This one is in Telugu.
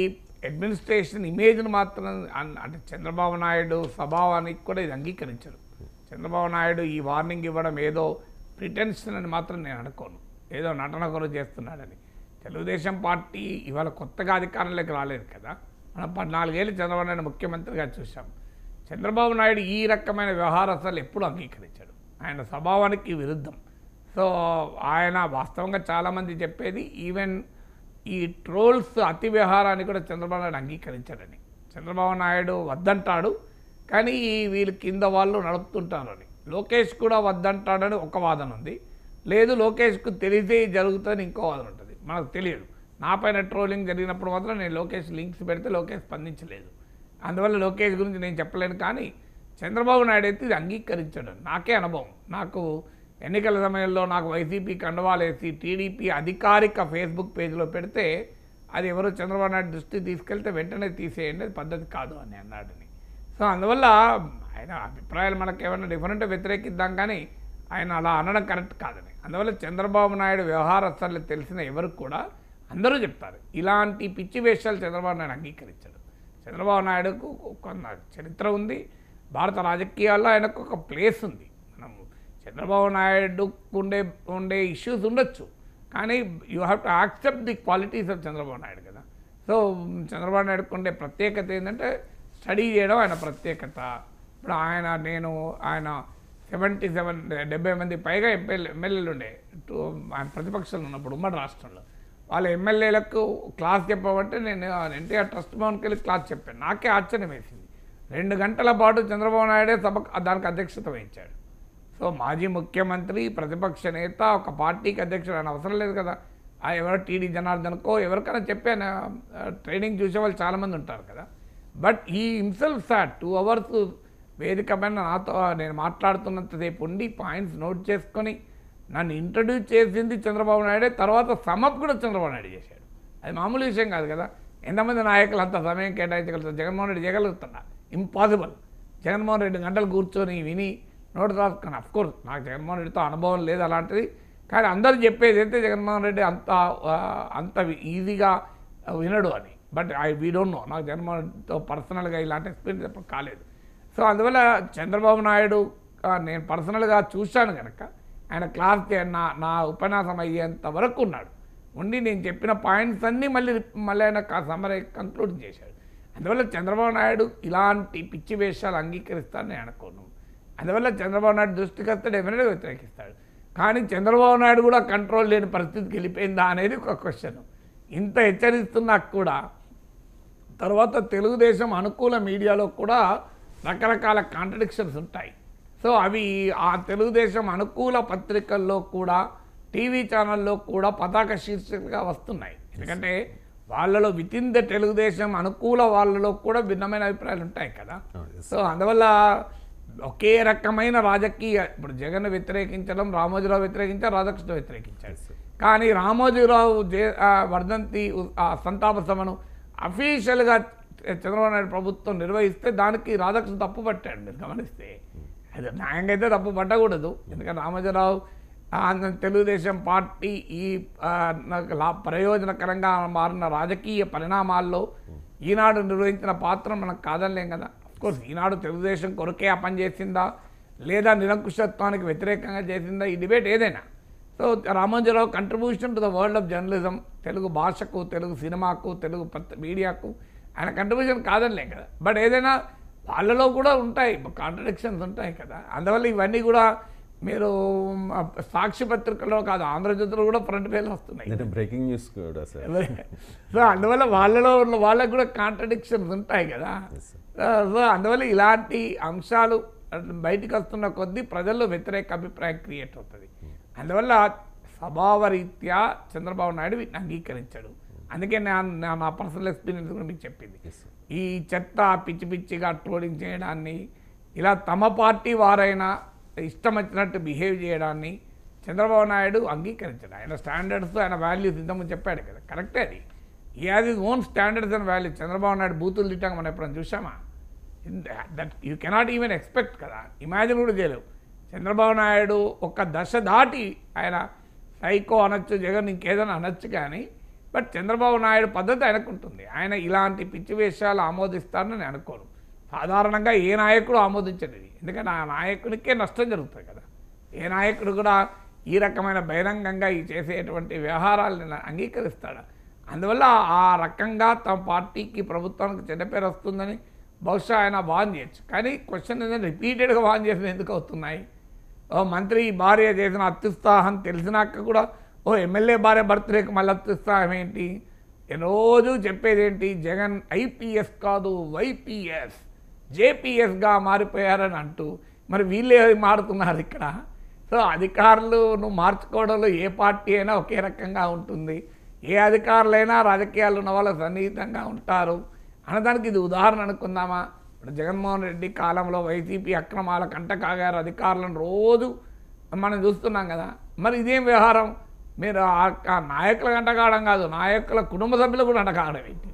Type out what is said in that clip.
ఈ అడ్మినిస్ట్రేషన్ ఇమేజ్ను మాత్రం అంటే చంద్రబాబు నాయుడు స్వభావానికి కూడా ఇది అంగీకరించరు. చంద్రబాబు నాయుడు ఈ వార్నింగ్ ఇవ్వడం ఏదో ప్రిటెన్షన్ అని మాత్రం నేను అనుకోను, ఏదో నటన కొరకు చేస్తున్నాడని. తెలుగుదేశం పార్టీ ఇవాళ కొత్తగా అధికారంలోకి రాలేదు కదా, మనం 14 ఏళ్ళు చంద్రబాబు నాయుడు ముఖ్యమంత్రిగా చూసాం. చంద్రబాబు నాయుడు ఈ రకమైన వ్యవహారాలు ఎప్పుడు అంగీకరించాడు, ఆయన స్వభావానికి విరుద్ధం. సో ఆయన వాస్తవంగా చాలామంది చెప్పేది ఈవెన్ ఈ ట్రోల్స్ అతి వ్యవహారాన్ని కూడా చంద్రబాబు నాయుడు అంగీకరించాడని. చంద్రబాబు నాయుడు వద్దంటాడు కానీ వీళ్ళు కింద వాళ్ళు నడుపుతుంటారని. లోకేష్ కూడా వద్దంటాడని ఒక వాదన ఉంది, లేదు లోకేష్కు తెలిసే జరుగుతుందని ఇంకో వాదన ఉంటుంది. మనకు తెలియదు. నా పైన ట్రోలింగ్ జరిగినప్పుడు మాత్రం నేను లోకేష్ లింక్స్ పెడితే లోకేష్ స్పందించలేదు, అందువల్ల లోకేష్ గురించి నేను చెప్పలేను. కానీ చంద్రబాబు నాయుడు అయితే ఇది అంగీకరించాడు. నాకే అనుభవం, నాకు ఎన్నికల సమయంలో నాకు వైసీపీ కండవాలేసి టీడీపీ అధికారిక ఫేస్బుక్ పేజ్లో పెడితే అది ఎవరో చంద్రబాబు నాయుడు దృష్టికి తీసుకెళ్తే వెంటనే తీసేయండి, అది పద్ధతి కాదు అని అన్నాడని. సో అందువల్ల ఆయన అభిప్రాయాలు మనకు ఏమైనా డిఫరెంట్ వ్యతిరేకిద్దాం కానీ ఆయన అలా అనడం కరెక్ట్ కాదని. అందువల్ల చంద్రబాబు నాయుడు వ్యవహారస్తులు తెలిసిన ఎవరికి కూడా అందరూ చెప్తారు ఇలాంటి పిచ్చి వేషాలు చంద్రబాబు నాయుడు అంగీకరించాడు. చంద్రబాబు నాయుడుకు కొంత చరిత్ర ఉంది, భారత రాజకీయాల్లో ఆయనకు ఒక ప్లేస్ ఉంది. చంద్రబాబు నాయుడు ఉండే ఇష్యూస్ ఉండొచ్చు కానీ you have to accept the qualities of Chandrababu Naidu కదా. సో చంద్రబాబు నాయుడుకు ఉండే ప్రత్యేకత ఏంటంటే స్టడీ చేయడం ఆయన ప్రత్యేకత. ఇప్పుడు ఆయన 70 మంది పైగా ఎమ్మెల్యేలు ఉండే ఆయన ప్రతిపక్షాలు ఉన్నప్పుడు ఉమ్మడి రాష్ట్రంలో. వాళ్ళ ఎమ్మెల్యేలకు క్లాస్ చెప్పమంటే నేను ఎన్టీఆర్ ట్రస్ట్ భవన్కి వెళ్ళి క్లాస్ చెప్పాను. నాకే ఆశ్చర్యం వేసింది. 2 గంటల పాటు చంద్రబాబు నాయుడే దానికి అధ్యక్షత వహించాడు. సో మాజీ ముఖ్యమంత్రి, ప్రతిపక్ష నేత, ఒక పార్టీకి అధ్యక్షుడు అని అవసరం లేదు కదా. ఎవరో టీడీ జనార్దన్కో ఎవరికైనా చెప్పాను, ట్రైనింగ్ చూసే వాళ్ళు చాలామంది ఉంటారు కదా. బట్ ఈ హిమ్సెల్ఫ్ సార్ 2 hours వేదిక పైన నాతో నేను మాట్లాడుతున్నంతసేపు ఉండి పాయింట్స్ నోట్ చేసుకొని నన్ను ఇంట్రడ్యూస్ చేసింది చంద్రబాబు నాయుడే. తర్వాత సమప్ కూడా చంద్రబాబు నాయుడు చేశాడు. అది మామూలు విషయం కాదు కదా. ఎంతమంది నాయకులు అంత సమయం కేటాయించగలుగుతారు? జగన్మోహన్ రెడ్డి చేయగలుగుతున్నా? ఇంపాసిబుల్. జగన్మోహన్ రెడ్డి గంటలు కూర్చొని విని నోటు రాసుకుని. అఫ్కోర్స్ నాకు జగన్మోహన్ రెడ్డితో అనుభవం లేదు అలాంటిది, కానీ అందరూ చెప్పేది అయితే జగన్మోహన్ రెడ్డి అంత ఈజీగా వినడు అని. బట్ వీ డోంట్ నో, నాకు జగన్మోహన్ రెడ్డితో పర్సనల్గా ఇలాంటి ఎక్స్పీరియన్స్ ఎప్పుడు కాలేదు. సో అందువల్ల చంద్రబాబు నాయుడు నేను పర్సనల్గా చూశాను కనుక ఆయన క్లాస్ నా ఉపన్యాసం అయ్యేంత వరకు ఉన్నాడు ఉండి నేను చెప్పిన పాయింట్స్ అన్నీ మళ్ళీ ఆయన సమ్మరీ కంక్లూడ్ చేశాడు. అందువల్ల చంద్రబాబు నాయుడు ఇలాంటి పిచ్చి వేషాలు అంగీకరిస్తానని నేను అనుకోను. అందువల్ల చంద్రబాబు నాయుడు దృష్టికి వస్తే డెఫినెట్గా వ్యతిరేకిస్తాడు. కానీ చంద్రబాబు నాయుడు కూడా కంట్రోల్ లేని పరిస్థితికి వెళ్ళిపోయిందా అనేది ఒక క్వశ్చన్. ఇంత హెచ్చరిస్తున్నా కూడా తర్వాత తెలుగుదేశం అనుకూల మీడియాలో కూడా రకరకాల కాంట్రడిక్షన్స్ ఉంటాయి. సో అవి ఆ తెలుగుదేశం అనుకూల పత్రికల్లో కూడా టీవీ ఛానల్లో కూడా పతాక శీర్షికగా వస్తున్నాయి. ఎందుకంటే వాళ్ళలో వితిన్ ద తెలుగుదేశం అనుకూల వాళ్ళలో కూడా భిన్నమైన అభిప్రాయాలు ఉంటాయి కదా. సో అందువల్ల ఒకే రకమైన రాజకీయ, ఇప్పుడు జగన్ వ్యతిరేకించడం, రామోజీరావు వ్యతిరేకించారు, రాధాకృష్ణ వ్యతిరేకించారు. కానీ రామోజీరావు వర్ధంతి సంతాప సభను అఫీషియల్గా చంద్రబాబు నాయుడు ప్రభుత్వం నిర్వహిస్తే దానికి రాధాకృష్ణ తప్పు పట్టాడు. మీరు గమనిస్తే అది న్యాయంగా అయితే తప్పు పట్టకూడదు. ఎందుకంటే రామోజీరావు తెలుగుదేశం పార్టీ ఈ ప్రయోజనకరంగా మారిన రాజకీయ పరిణామాల్లో ఈనాడు నిర్వహించిన పాత్ర మనకు కాదనలేం కదా. అఫ్కోర్స్ ఈనాడు తెలుగుదేశం కొరకే ఆ పని చేసిందా లేదా నిరంకుశత్వానికి వ్యతిరేకంగా చేసిందా, ఈ డిబేట్ ఏదైనా. So Ramoji Rao contribution to the world of journalism, Telugu భాషకు, తెలుగు సినిమాకు, తెలుగు మీడియాకు ఆయన కంట్రిబ్యూషన్ కాదనలేం కదా. బట్ ఏదైనా వాళ్ళలో కూడా ఉంటాయి, కాంట్రడిక్షన్స్ ఉంటాయి కదా. అందువల్ల ఇవన్నీ కూడా మీరు సాక్షి పత్రికలో కాదు, ఆంధ్రజ్యోతిలో కూడా ఫ్రంట్ పేర్లు వస్తున్నాయి, బ్రేకింగ్ న్యూస్ కూడా సార్. సో అందువల్ల వాళ్ళకు కూడా కాంట్రడిక్షన్స్ ఉంటాయి కదా. సో అందువల్ల ఇలాంటి అంశాలు బయటకు వస్తున్న కొద్దీ ప్రజల్లో వ్యతిరేక అభిప్రాయం క్రియేట్ అవుతుంది. అందువల్ల స్వభావరీత్యా చంద్రబాబు నాయుడు వీటిని అంగీకరించాడు. అందుకే నా పర్సనల్ ఎక్స్పీరియన్స్ కూడా మీకు చెప్పింది. ఈ చెత్త పిచ్చి పిచ్చిగా ట్రోలింగ్ చేయడాన్ని, ఇలా తమ పార్టీ వారైనా ఇష్టం వచ్చినట్టు బిహేవ్ చేయడాన్ని చంద్రబాబు నాయుడు అంగీకరించాడు. ఆయన స్టాండర్డ్స్, ఆయన వాల్యూస్ ఇంతకుముందు చెప్పాడు కదా, కరెక్టే. అది he has his own standards and values. Chandrababu Naidu బూతులు తిట్టాక మనం ఎప్పుడైనా చూసామా? That you cannot even expect కదా, ఇమాజిన్ కూడా చేయలేవు. చంద్రబాబు నాయుడు ఒక దశ దాటి ఆయన సైకో అనొచ్చు, జగన్ ఇంకేదైనా అనొచ్చు, కానీ బట్ చంద్రబాబు నాయుడు పద్ధతి ఆయనకుంటుంది. ఆయన ఇలాంటి పిచ్చి వేషాలు ఆమోదిస్తారని నేను అనుకోను. సాధారణంగా ఏ నాయకుడు ఆమోదించదు ఇది. ఎందుకంటే ఆ నాయకునికే నష్టం జరుగుతుంది కదా. ఏ నాయకుడు కూడా ఈ రకమైన బహిరంగంగా ఈ చేసేటువంటి వ్యవహారాలను అంగీకరిస్తాడు. అందువల్ల ఆ రకంగా తమ పార్టీకి ప్రభుత్వానికి చెడ్డ పేరు వస్తుందని బహుశా ఆయన వాన్ చేయొచ్చు. కానీ క్వశ్చన్ ఏంటంటే రిపీటెడ్గా వాన్ చేసిన ఎందుకు అవుతున్నాయి? ఓ మంత్రి భార్య చేసిన అత్యుత్సాహం తెలిసినాక కూడా ఎమ్మెల్యే భార్య బర్త్డేకి మళ్ళీ అత్యుత్సాహం ఏంటి? రోజు చెప్పేది ఏంటి? జగన్ ఐపీఎస్ కాదు వైపీఎస్ జేపీఎస్గా మారిపోయారని అంటూ మరి వీళ్ళే మారుతున్నారు ఇక్కడ. సో అధికారులు నువ్వు మార్చుకోవడంలో ఏ పార్టీ అయినా ఒకే రకంగా ఉంటుంది. ఏ అధికారులైనా రాజకీయాలు ఉన్న వాళ్ళు సన్నిహితంగా ఉంటారు అనడానికి ఇది ఉదాహరణ అనుకుందామా? ఇప్పుడు జగన్మోహన్ రెడ్డి కాలంలో వైసీపీ అక్రమాల కంటకాగారు అధికారులను రోజు మనం చూస్తున్నాం కదా. మరి ఇదేం వ్యవహారం? మీరు ఆ నాయకుల కంటకావడం కాదు, నాయకుల కుటుంబ సభ్యులు కూడా అంటకావడం ఏంటి?